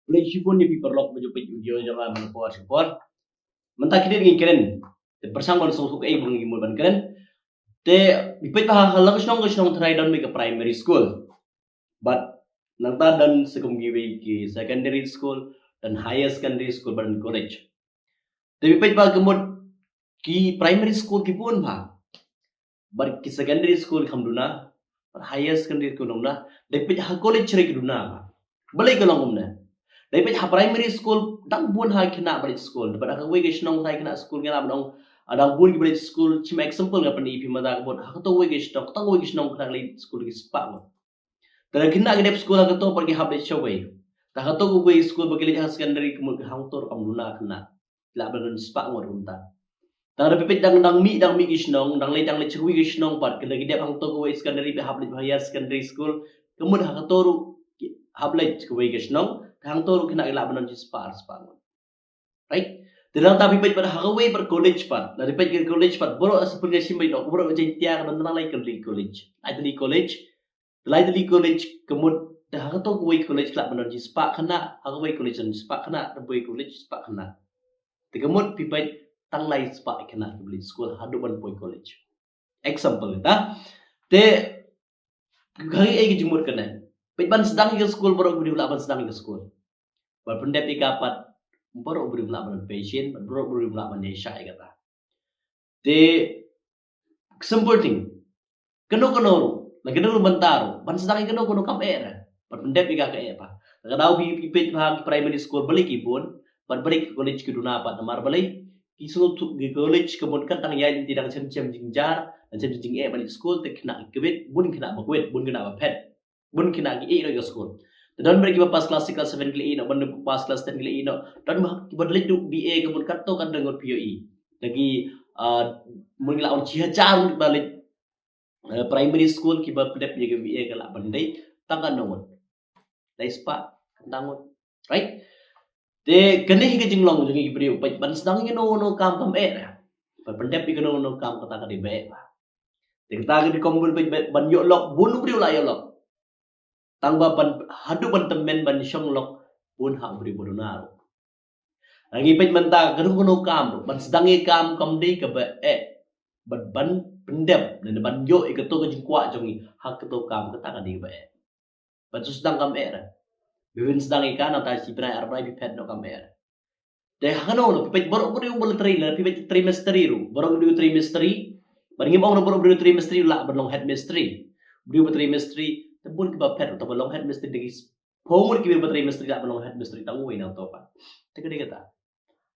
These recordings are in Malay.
Boleh hibun ni piperlok baju video jangan menepor support. Mentah kini dengan keren. Bersang ban sosok bang gimul ban keren. Te bipet halang snong try down make a primary school. But nagta dan sekum giwe ki secondary school dan higher secondary school ban college. Te bipet gemut ki primary school ki pun But ki secondary school kamduna, higher secondary school kamduna. Bipet college ceri kamduna Balai ke langumna. Dapat ha primary school dang bun ha kena balik school. Dapat ha we gesnong ha kena school ngala dong adang bun ki balik school cima example nga pani ipi mata bun ha to we gesnong tang we gesnong kena balik school ki spa mo. Tara kena gedep school ha to pergi ha balik show Ta ha to we school bagi ha secondary kemul hang tor kam luna kena. La balik spa mo runta. Tang ada pipit dang mi gesnong dang le chui gesnong pat kena gedep hang to we secondary ha balik higher secondary school kemud ha to hablay kuwi gesnong hang to kena ila banon ci spa right dirang tapi pait pada hawai per college pat dari pait ke college pat boro seperti simbai dok boro jai tiar dan tenang lai ke college ai college kemud dah hang to kuwi college kelak banon ci spa kena hawai college dan spa kena kuwi college spa kena tikemud pipait tang lai spa kena beli school hadu ban poi college example ta te gari ai jumur kena ban sedang ke school baru beri ban sedang ke school. Berpendap ikapat baru beri ban patient, baru beri ban nesha kata. The simple thing. Keno lagi keno bentaru. Ban sedang keno kam era. Berpendap ika ke apa. Kadau pipit primary school balik ibun, balik college ke duna apa namar balik. Kisah tu ke college kemudian tang ya tidak cem jingjar dan cem jing balik school te kena kewit bun kena bakwit bun kena bapet. Bun kena gi no school. Dan mereka pas kelas 7 kali no ban pas kelas 10 kali no dan badlet du BA ke bun katto kan dengot POE. Lagi mun la on cihajar balik primary school ki ba pedep je BA ke la bandai tangan no. Dai spa tangot. Right? De kene hi ke jinglong jungi beri ban sedang no kam era. Pendep ke no kam kata ka di be. De kata di kombul ban yo lok bun beri la yo lok. Tangba ban hadu ban temen ban syanglok pun hak beri bodonaro. Lagi pet menta geru kam ban sedangi kam di ke ba ban pendep dan ban yo iketo ke jingkwa jongi hak keto kam kata ka di ba ban sedang kam era. Bibin sedang ikan atau si berai arbai pipet no kam era. De hano no pipet baru beri trailer pipet trimester ru baru beri trimester baringi bang no baru beri trimester la ban headmaster beri trimester Tebun ke bapet atau belong head mesti degis. Pomur ke bapet mesti tak belong head mesti tahu ini atau apa. Teka dia kata.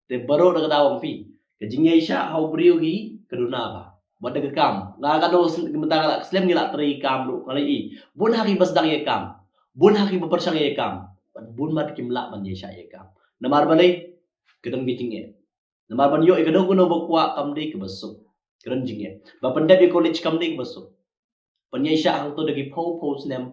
Te baru dah kata awam fi. Kejingnya isya hau beriu hi keduna apa. Buat dega kam. Nggak kado sementara Islam gila teri kam lu. Kalau i. Bun hari basdang ye kam. Bun hari bepersang ye kam. Bun mat kimla man ye isya ye kam. Namar balai kedeng bijingnya. Namar ban yo ikado kuno bakwa kam di ke besuk. Keren jingnya. Bapendap di college kam di ke besuk. Penyesya hang tu dagi pau snem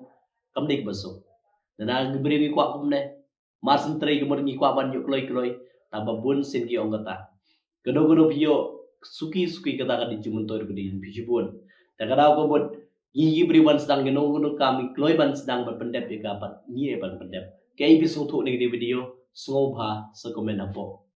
kam dik baso. Dan ang beri mi kwa kumne. Marsen teri kemur ngi kwa ban yuk kloi taba bun sin ki ongata. Gono bio suki kata ka di jumun toir ke di bun. Dan kada ko bot yi beri ban sedang gono kami kloi ban sedang berpendap ya kapat ni ban pendap. Kaya episode tu di video sungobha sekomen apo.